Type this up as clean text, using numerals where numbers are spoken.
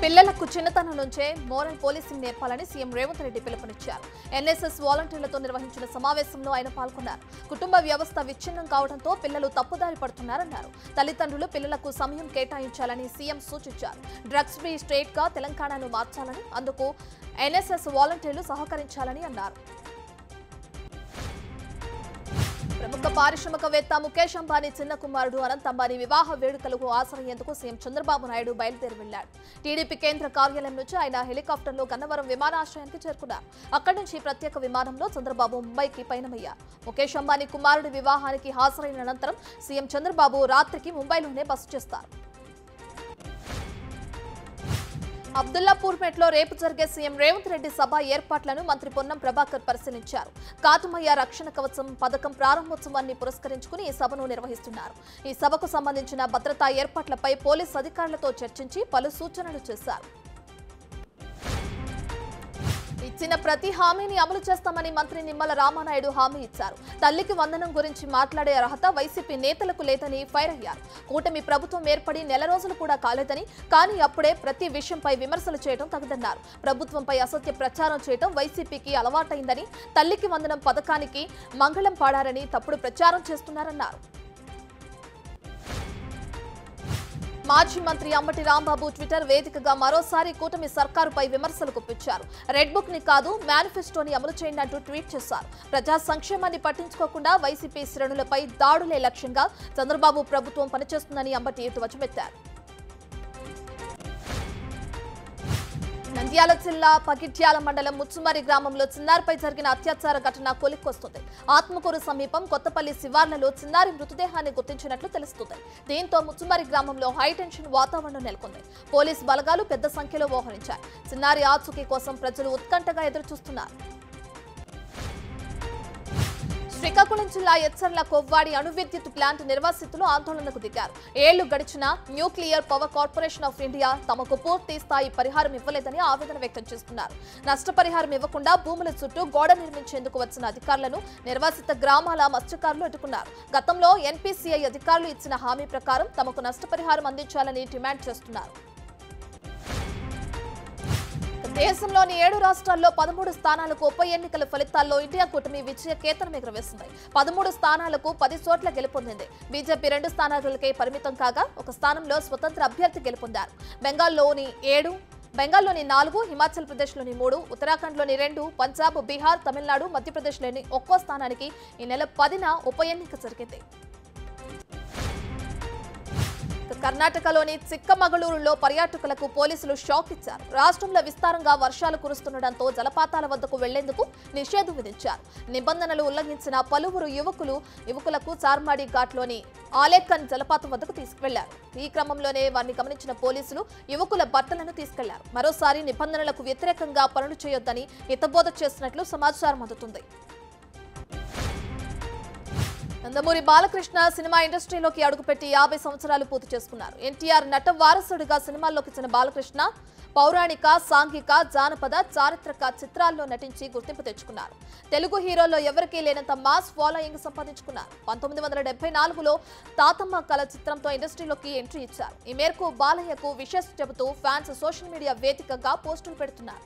పిల్లలకు చిన్నతనం నుంచే మోరల్ పోలీసింగ్ నేర్పాలని సీఎం రేవంత్ రెడ్డి పిలుపునిచ్చారు. ఎన్ఎస్ఎస్ వాలంటీర్లతో నిర్వహించిన సమావేశంలో ఆయన పాల్గొన్నారు. కుటుంబ వ్యవస్థ విచ్ఛిన్నం కావడంతో పిల్లలు తప్పుదారి పడుతున్నారన్నారు. తల్లిదండ్రులు పిల్లలకు సమయం కేటాయించాలని సీఎం సూచించారు. డ్రగ్స్ ఫ్రీ స్టేట్ గా తెలంగాణను మార్చాలని, అందుకు ఎన్ఎస్ఎస్ వాలంటీర్లు సహకరించాలని అన్నారు. ప్రముఖ పారిశ్రామికవేత్త ముఖేష్ అంబానీ చిన్న కుమారుడు అనంత్ అంబానీ వివాహ వేడుకలకు హాజరయ్యేందుకు సీఎం చంద్రబాబు నాయుడు బయలుదేరి వెళ్లాడు. టీడీపీ కేంద్ర కార్యాలయం నుంచి ఆయన హెలికాప్టర్లో గన్నవరం విమానాశ్రయానికి చేరుకున్నారు. అక్కడి నుంచి ప్రత్యేక విమానంలో చంద్రబాబు ముంబైకి పయనమయ్యారు. ముఖేష్ అంబానీ కుమారుడి వివాహానికి హాజరైన అనంతరం సీఎం చంద్రబాబు రాత్రికి ముంబైలోనే బస చేస్తారు. అబ్దుల్లాపూర్పేటలో రేపు జరిగే సీఎం రేవంత్ రెడ్డి సభ ఏర్పాట్లను మంత్రి పొన్నం ప్రభాకర్ పరిశీలించారు. కాటుమయ్య రక్షణ కవచం పథకం ప్రారంభోత్సవాన్ని పురస్కరించుకుని ఈ సభను నిర్వహిస్తున్నారు. ఈ సభకు సంబంధించిన భద్రతా ఏర్పాట్లపై పోలీసు అధికారులతో చర్చించి పలు సూచనలు చేశారు. ఇచ్చిన ప్రతి హామీని అమలు చేస్తామని మంత్రి నిమ్మల రామానాయుడు హామీ ఇచ్చారు. తల్లికి వందనం గురించి మాట్లాడే అర్హత వైసీపీ నేతలకు లేదని ఫైర్ అయ్యారు. కూటమి ప్రభుత్వం ఏర్పడి నెల రోజులు కూడా కాలేదని, కానీ అప్పుడే ప్రతి విషయంపై విమర్శలు చేయడం తగదన్నారు. ప్రభుత్వంపై అసత్య ప్రచారం చేయడం వైసీపీకి అలవాటైందని, తల్లికి వందనం పథకానికి మంగళం పాడారని తప్పుడు ప్రచారం చేస్తున్నారన్నారు. మాజీ మంత్రి అంబటి రాంబాబు ట్విట్టర్ వేదికగా మరోసారి కూటమి సర్కారుపై విమర్శలు గుప్పించారు. రెడ్ బుక్ ని కాదు, మేనిఫెస్టోని అమలు చేయండి అంటూ ట్వీట్ చేశారు. ప్రజా సంక్షేమాన్ని పట్టించుకోకుండా వైసీపీ శ్రేణులపై దాడులే లక్ష్యంగా చంద్రబాబు ప్రభుత్వం పనిచేస్తుందని అంబటి ధ్వజమెత్తారు. నంద్యాల జిల్లా పగిడ్యాల మండలం ముచ్చుమరి గ్రామంలో చిన్నారిపై జరిగిన అత్యాచార ఘటన కొలిక్కొస్తుంది. ఆత్మకూరు సమీపం కొత్తపల్లి శివార్లలో చిన్నారి మృతదేహాన్ని గుర్తించినట్లు తెలుస్తుంది. దీంతో ముచ్చుమరి గ్రామంలో హైటెన్షన్ వాతావరణం నెలకొంది. పోలీసు బలగాలు పెద్ద సంఖ్యలో మోహరించాయి. చిన్నారి ఆచూకీ కోసం ప్రజలు ఉత్కంఠగా ఎదురుచూస్తున్నారు. శ్రీకాకుళం జిల్లా ఎచ్చర్ల కొవ్వాడి అణు విద్యుత్ ప్లాంట్ నిర్వాసితులు ఆందోళనకు దిగారు. ఏళ్లు గడిచినా nuclear power corporation of India తమకు పూర్తి స్థాయి పరిహారం ఇవ్వలేదని ఆవేదన వ్యక్తం చేస్తున్నారు. నష్టపరిహారం ఇవ్వకుండా భూముల చుట్టూ గోడ నిర్మించేందుకు వచ్చిన అధికారులను నిర్వాసిత గ్రామాల మత్స్యకారులు అడ్డుకున్నారు. గతంలో ఎన్పీసీఐ అధికారులు ఇచ్చిన హామీ ప్రకారం తమకు నష్టపరిహారం అందించాలని డిమాండ్ చేస్తున్నారు. దేశంలోని 7 రాష్ట్రాల్లో 13 స్థానాలకు ఉప ఎన్నికల ఫలితాల్లో ఇండియా కూటమి విజయ కేతనం ఎగురవేసింది. 13 స్థానాలకు 10 చోట్ల గెలుపొందింది. బీజేపీ 2 స్థానాలకే పరిమితం కాగా ఒక స్థానంలో స్వతంత్ర అభ్యర్థి గెలుపొందారు. బెంగాల్లోని 4, హిమాచల్ ప్రదేశ్లోని 3, ఉత్తరాఖండ్లోని 2, పంజాబ్, బీహార్, తమిళనాడు, మధ్యప్రదేశ్లోని ఒక్కో స్థానానికి ఈ నెల 10న ఉప ఎన్నిక జరిగింది. కర్ణాటకలోని చిక్కమగళూరులో పర్యాటకులకు పోలీసులు షాక్ ఇచ్చారు. రాష్ట్రంలో విస్తారంగా వర్షాలు కురుస్తుండటంతో జలపాతాల వద్దకు వెళ్లేందుకు నిషేధం విధించారు. నిబంధనలు ఉల్లంఘించిన పలువురు యువకులకు చార్మాడి ఘాట్లోని ఆలేకన్ జలపాతం వద్దకు తీసుకువెళ్లారు. ఈ క్రమంలోనే వారిని గమనించిన పోలీసులు యువకుల బట్టలను తీసుకెళ్లారు. మరోసారి నిబంధనలకు వ్యతిరేకంగా పనులు చేయొద్దని హితబోధ చేసినట్లు సమాచారం అందుతుంది. నందమూరి బాలకృష్ణ సినిమా ఇండస్ట్రీలోకి అడుగుపెట్టి 50 సంవత్సరాలు పూర్తి చేసుకున్నారు. ఎన్టీఆర్ నట వారసుడిగా సినిమాల్లోకి వచ్చిన బాలకృష్ణ పౌరాణిక, సాంఘిక, జానపద, చారిత్రక చిత్రాల్లో నటించి గుర్తింపు తెచ్చుకున్నారు. తెలుగు హీరోల్లో ఎవరికీ లేనంత మాస్ ఫాలోయింగ్ సంపాదించుకున్నారు. 1974లో తాతమ్మ కళ చిత్రంతో ఇండస్ట్రీలోకి ఎంట్రీ ఇచ్చారు. ఈ మేరకు బాలయ్యకు విషెస్ చెబుతూ ఫ్యాన్స్ సోషల్ మీడియా వేదికగా పోస్టులు పెడుతున్నారు.